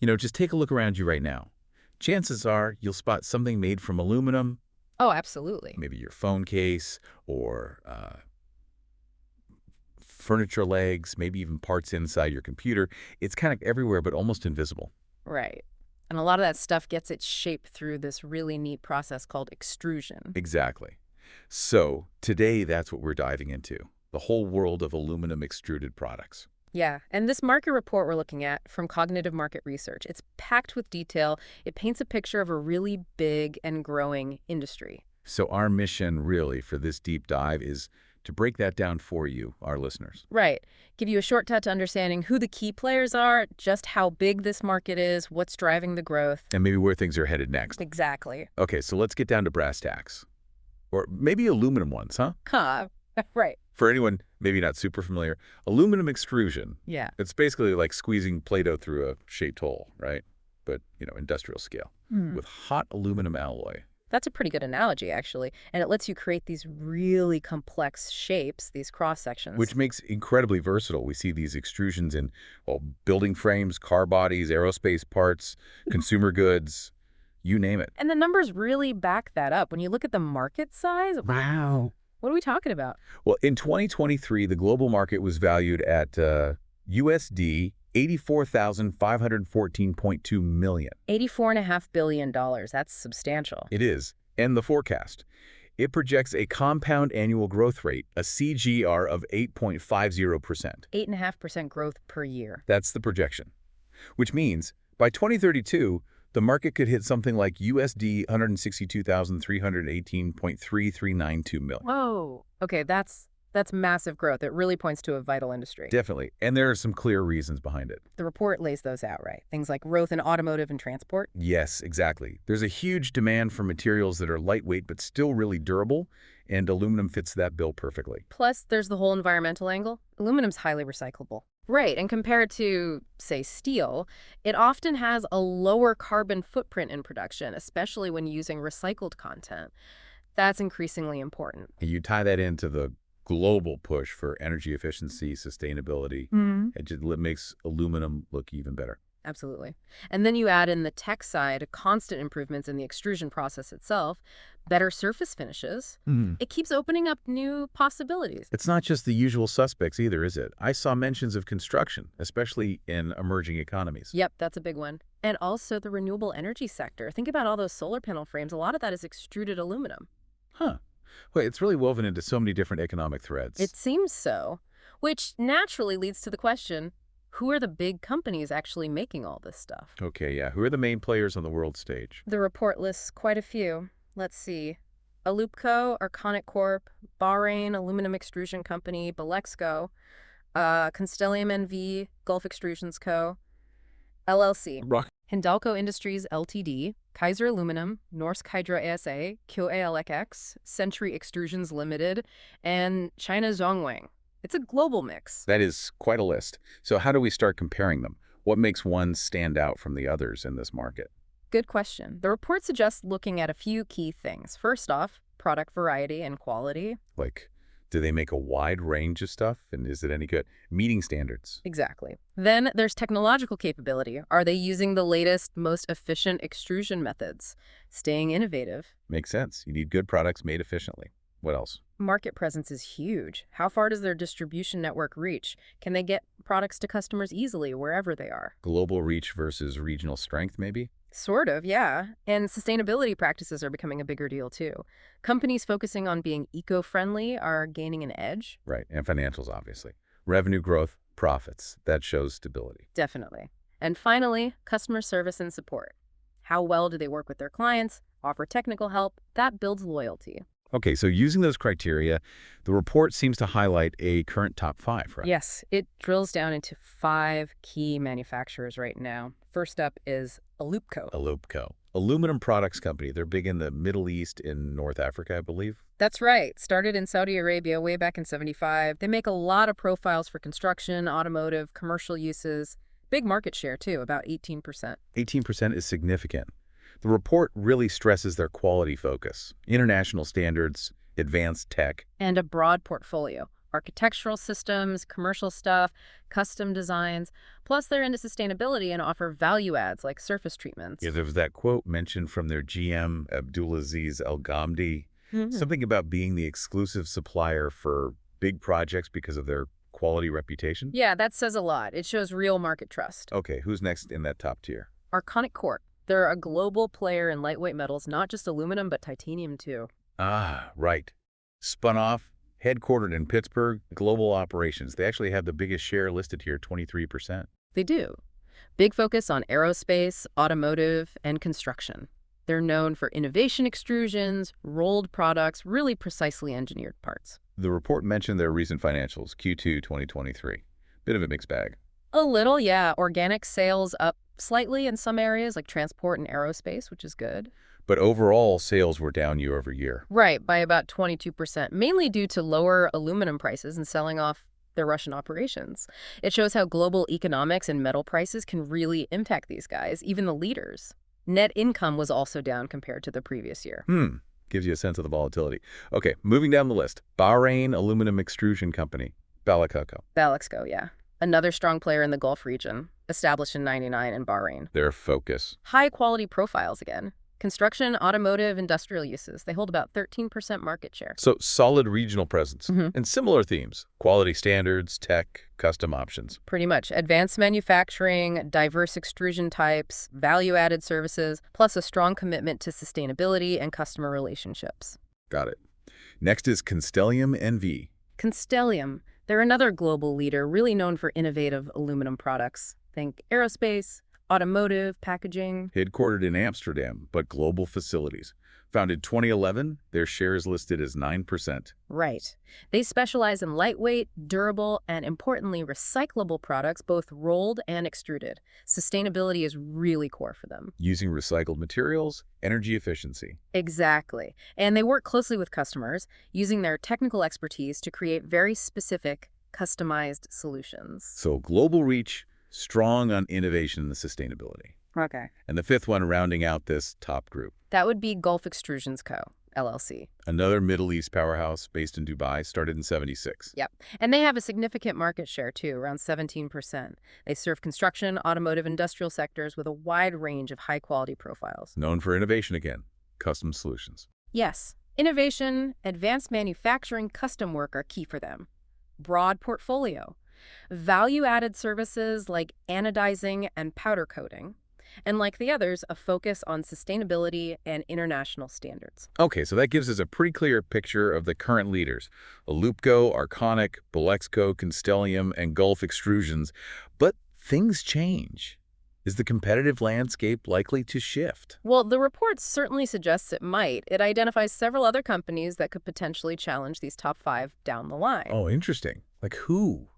Just take a look around you right now. Chances are you'll spot something made from aluminum, Oh, absolutely. maybe your phone case or furniture legs, maybe even parts inside your computer. It's kind of everywhere, but almost invisible. Right. And a lot of that stuff gets its shape through this really neat process called extrusion. Exactly. So today, that's what we're diving into, the whole world of aluminum extruded products. Yeah, and this market report we're looking at from Cognitive Market Research, it's packed with detail. It paints a picture of a really big and growing industry. So our mission really for this deep dive is to break that down for you, our listeners. Right. Give you a shortcut to understanding who the key players are, just how big this market is, what's driving the growth. And maybe where things are headed next. Exactly. Okay, so let's get down to brass tacks. Or maybe aluminum ones, huh? Huh. Right. For anyone maybe not super familiar, aluminum extrusion, Yeah. it's basically like squeezing Play-Doh through a shaped hole, right? But, industrial scale, with hot aluminum alloy. That's a pretty good analogy, actually. And it lets you create these really complex shapes, these cross sections. Which makes incredibly versatile. We see these extrusions in, well, building frames, car bodies, aerospace parts, consumer goods, you name it. And the numbers really back that up. When you look at the market size, Wow. what are we talking about? Well, in 2023, the global market was valued at USD 84,514.2 million. $84.5 billion. That's substantial. It is. And the forecast. It projects a compound annual growth rate, a CGR of 8.50%. 8.5% growth per year. That's the projection. Which means by 2032, the market could hit something like USD 162,318.3392 million. Whoa. Okay, that's massive growth. It really points to a vital industry. Definitely. And there are some clear reasons behind it. The report lays those out, right? Things like growth in automotive and transport. Yes, exactly. There's a huge demand for materials that are lightweight but still really durable, and aluminum fits that bill perfectly. Plus, there's the whole environmental angle. Aluminum's highly recyclable. Right, and compared to, say, steel, it often has a lower carbon footprint in production, especially when using recycled content. That's increasingly important. And you tie that into the global push for energy efficiency, sustainability. It just makes aluminum look even better. Absolutely. And then you add in the tech side, constant improvements in the extrusion process itself, better surface finishes. It keeps opening up new possibilities. It's not just the usual suspects either, is it? I saw mentions of construction, especially in emerging economies. Yep, that's a big one. And also the renewable energy sector. Think about all those solar panel frames. A lot of that is extruded aluminum. Huh. Well, it's really woven into so many different economic threads. It seems so, which naturally leads to the question, who are the big companies actually making all this stuff? Okay, yeah. Who are the main players on the world stage? The report lists quite a few. Let's see. Alupco, Arconic Corp, Bahrain Aluminum Extrusion Company, BALEXCO, Constellium NV, Gulf Extrusions Co., LLC, Hindalco Industries Ltd., Kaiser Aluminum, Norsk Hydro ASA, QALX, Century Extrusions Limited, and China Zhongwang. It's a global mix. That is quite a list. So how do we start comparing them? What makes one stand out from the others in this market? Good question. The report suggests looking at a few key things. First off, product variety and quality. Like, do they make a wide range of stuff? And is it any good? Meeting standards. Exactly. Then there's technological capability. Are they using the latest, most efficient extrusion methods? Staying innovative. Makes sense. You need good products made efficiently. What else? Market presence is huge. How far does their distribution network reach? Can they get products to customers easily wherever they are? Global reach versus regional strength, maybe? Sort of, yeah. And sustainability practices are becoming a bigger deal, too. Companies focusing on being eco-friendly are gaining an edge. Right, and financials, obviously. Revenue growth, profits. That shows stability. Definitely. And finally, customer service and support. How well do they work with their clients, offer technical help? That builds loyalty. Okay, so using those criteria, the report seems to highlight a current top 5, right? Yes, it drills down into 5 key manufacturers right now. First up is Alupco. Alupco. Aluminum products company. They're big in the Middle East, in North Africa, I believe. That's right. Started in Saudi Arabia way back in '75. They make a lot of profiles for construction, automotive, commercial uses. Big market share, too, about 18%. 18% is significant. The report really stresses their quality focus, international standards, advanced tech. And a broad portfolio. architectural systems, commercial stuff, custom designs. Plus, they're into sustainability and offer value adds like surface Yeah, treatments. there was that quote mentioned from their GM, Abdulaziz Al Ghamdi, Mhm. something about being the exclusive supplier for big projects because of their quality reputation. Yeah, that says a lot. It shows real market trust. Okay, who's next in that top tier? Arconic Corp. They're a global player in lightweight metals, not just aluminum, but titanium too. Ah, right. Spun off, headquartered in Pittsburgh, global operations. They actually have the biggest share listed here, 23%. They do. Big focus on aerospace, automotive, and construction. They're known for innovation extrusions, rolled products, really precisely engineered parts. The report mentioned their recent financials, Q2 2023. Bit of a mixed bag. A little, yeah. Organic sales up slightly in some areas like transport and aerospace, which is good. But overall, sales were down year over year. Right, by about 22%, mainly due to lower aluminum prices and selling off their Russian operations. It shows how global economics and metal prices can really impact these guys, even the leaders. Net income was also down compared to the previous year. Gives you a sense of the volatility. Okay, moving down the list. Bahrain Aluminum Extrusion Company, BALEXCO. BALEXCO, yeah. Another strong player in the Gulf region, established in '99 in Bahrain. Their focus. High quality profiles again. Construction, automotive, industrial uses. They hold about 13% market share. So solid regional presence. And similar themes. Quality standards, tech, custom options. Pretty much. Advanced manufacturing, diverse extrusion types, value-added services, plus a strong commitment to sustainability and customer relationships. Got it. Next is Constellium NV. Constellium. They're another global leader, really known for innovative aluminum products. Think aerospace, automotive, packaging. Headquartered in Amsterdam, but global facilities. Founded 2011, their share is listed as 9%. Right. They specialize in lightweight, durable, and importantly, recyclable products, both rolled and extruded. Sustainability is really core for them. Using recycled materials, energy efficiency. Exactly. And they work closely with customers, using their technical expertise to create very specific, customized solutions. So global reach, strong on innovation and sustainability. Okay. And the fifth one rounding out this top group. That would be Gulf Extrusions Co., LLC. Another Middle East powerhouse based in Dubai, started in '76. Yep. And they have a significant market share, too, around 17%. They serve construction, automotive, industrial sectors with a wide range of high-quality profiles. Known for innovation again, custom solutions. Yes. Innovation, advanced manufacturing, custom work are key for them. Broad portfolio. Value-added services like anodizing and powder coating. And like the others, a focus on sustainability and international standards. Okay, so that gives us a pretty clear picture of the current leaders. Alupco, Arconic, BALEXCO, Constellium, and Gulf Extrusions. But things change. Is the competitive landscape likely to shift? Well, the report certainly suggests it might. It identifies several other companies that could potentially challenge these top 5 down the line. Oh, interesting. Like who?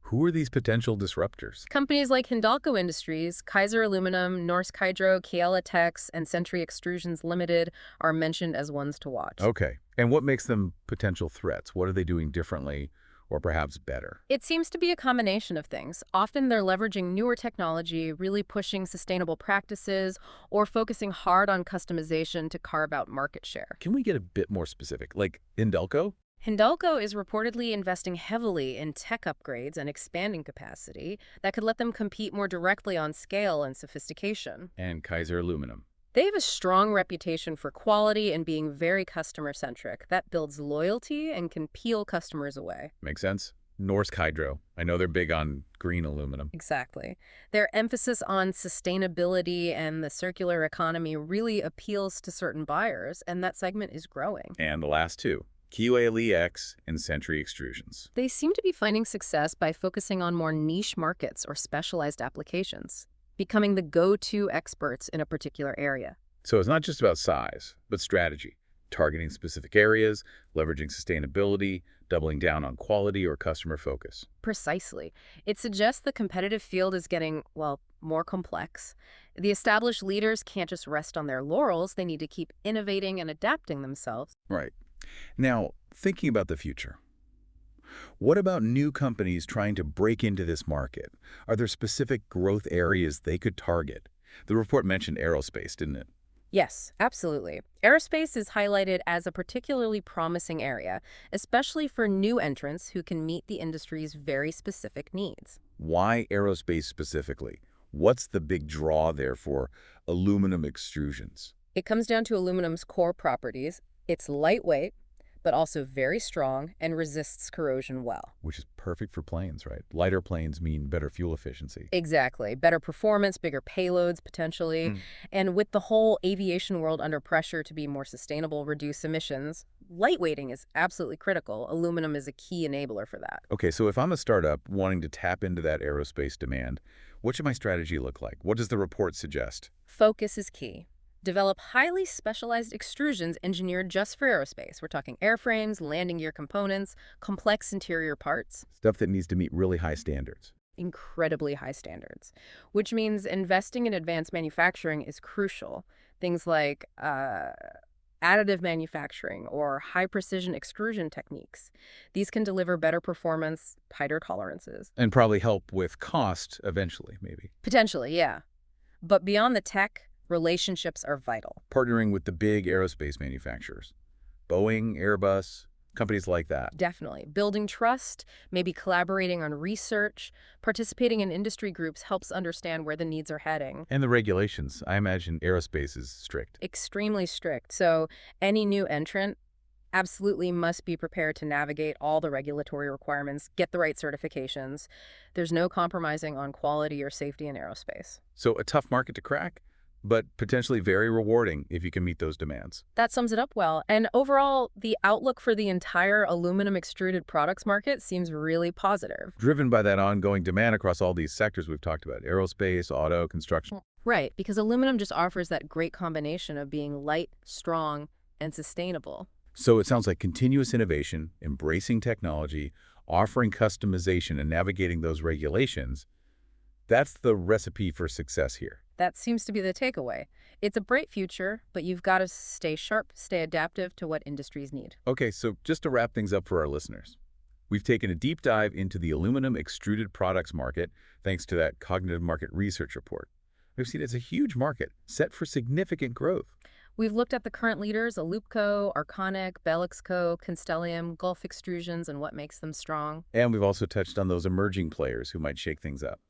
Who are these potential disruptors? Companies like Hindalco Industries, Kaiser Aluminum, Norsk Hydro, Tex, and Century Extrusions Limited are mentioned as ones to watch. Okay. And what makes them potential threats? What are they doing differently or perhaps better? It seems to be a combination of things. Often they're leveraging newer technology, really pushing sustainable practices, or focusing hard on customization to carve out market share. Can we get a bit more specific? Like Hindalco? Hindalco is reportedly investing heavily in tech upgrades and expanding capacity that could let them compete more directly on scale and sophistication. And Kaiser Aluminum. They have a strong reputation for quality and being very customer-centric. That builds loyalty and can peel customers away. Makes sense? Norsk Hydro. I know they're big on green aluminum. Exactly. Their emphasis on sustainability and the circular economy really appeals to certain buyers, and that segment is growing. And the last two, QALEX and Century Extrusions. They seem to be finding success by focusing on more niche markets or specialized applications, becoming the go-to experts in a particular area. So it's not just about size, but strategy. Targeting specific areas, leveraging sustainability, doubling down on quality or customer focus. Precisely. It suggests the competitive field is getting, well, more complex. The established leaders can't just rest on their laurels. They need to keep innovating and adapting themselves. Right. Now, thinking about the future, what about new companies trying to break into this market? Are there specific growth areas they could target? The report mentioned aerospace, didn't it? Yes, absolutely. Aerospace is highlighted as a particularly promising area, especially for new entrants who can meet the industry's very specific needs. Why aerospace specifically? What's the big draw there for aluminum extrusions? It comes down to aluminum's core properties. It's lightweight, but also very strong and resists corrosion well. Which is perfect for planes, right? Lighter planes mean better fuel efficiency. Exactly. Better performance, bigger payloads potentially. Mm. And with the whole aviation world under pressure to be more sustainable, reduce emissions, lightweighting is absolutely critical. Aluminum is a key enabler for that. Okay, so if I'm a startup wanting to tap into that aerospace demand, what should my strategy look like? What does the report suggest? Focus is key. Develop highly specialized extrusions engineered just for aerospace. We're talking airframes, landing gear components, complex interior parts, Stuff that needs to meet really high standards. incredibly high standards, which means investing in advanced manufacturing is crucial. Things like additive manufacturing or high precision extrusion techniques. These can deliver better performance, tighter tolerances. And probably help with cost eventually, maybe. Potentially, yeah. But beyond the tech, relationships are vital. Partnering with the big aerospace manufacturers. Boeing, Airbus, companies like that. Definitely. Building trust, maybe collaborating on research, participating in industry groups helps understand where the needs are heading. And the regulations. I imagine aerospace is strict. Extremely strict. So any new entrant absolutely must be prepared to navigate all the regulatory requirements, get the right certifications. There's no compromising on quality or safety in aerospace. So a tough market to crack, but potentially very rewarding if you can meet those demands. That sums it up well. And overall, the outlook for the entire aluminum extruded products market seems really positive. Driven by that ongoing demand across all these sectors we've talked about, aerospace, auto, construction. Right, because aluminum just offers that great combination of being light, strong, and sustainable. So it sounds like continuous innovation, embracing technology, offering customization, and navigating those regulations. That's the recipe for success here. That seems to be the takeaway. It's a bright future, but you've got to stay sharp, stay adaptive to what industries need. Okay, so just to wrap things up for our listeners, we've taken a deep dive into the aluminum extruded products market thanks to that cognitive market research report. We've seen it's a huge market set for significant growth. We've looked at the current leaders, Alupco, Arconic, BALEXCO, Constellium, Gulf Extrusions, and what makes them strong. And we've also touched on those emerging players who might shake things up.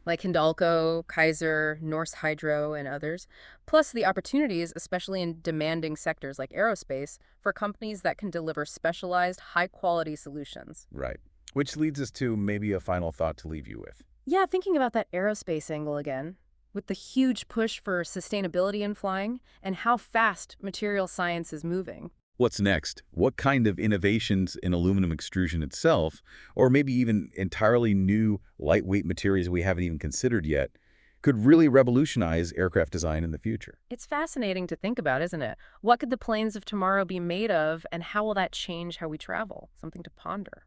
Like Hindalco, Kaiser, Norsk Hydro, and others, plus the opportunities, especially in demanding sectors like aerospace, for companies that can deliver specialized, high-quality solutions. Right. Which leads us to maybe a final thought to leave you with. Yeah, thinking about that aerospace angle again, with the huge push for sustainability in flying and how fast material science is moving. What's next? What kind of innovations in aluminum extrusion itself, or maybe even entirely new lightweight materials we haven't even considered yet, could really revolutionize aircraft design in the future? It's fascinating to think about, isn't it? What could the planes of tomorrow be made of, and how will that change how we travel? Something to ponder.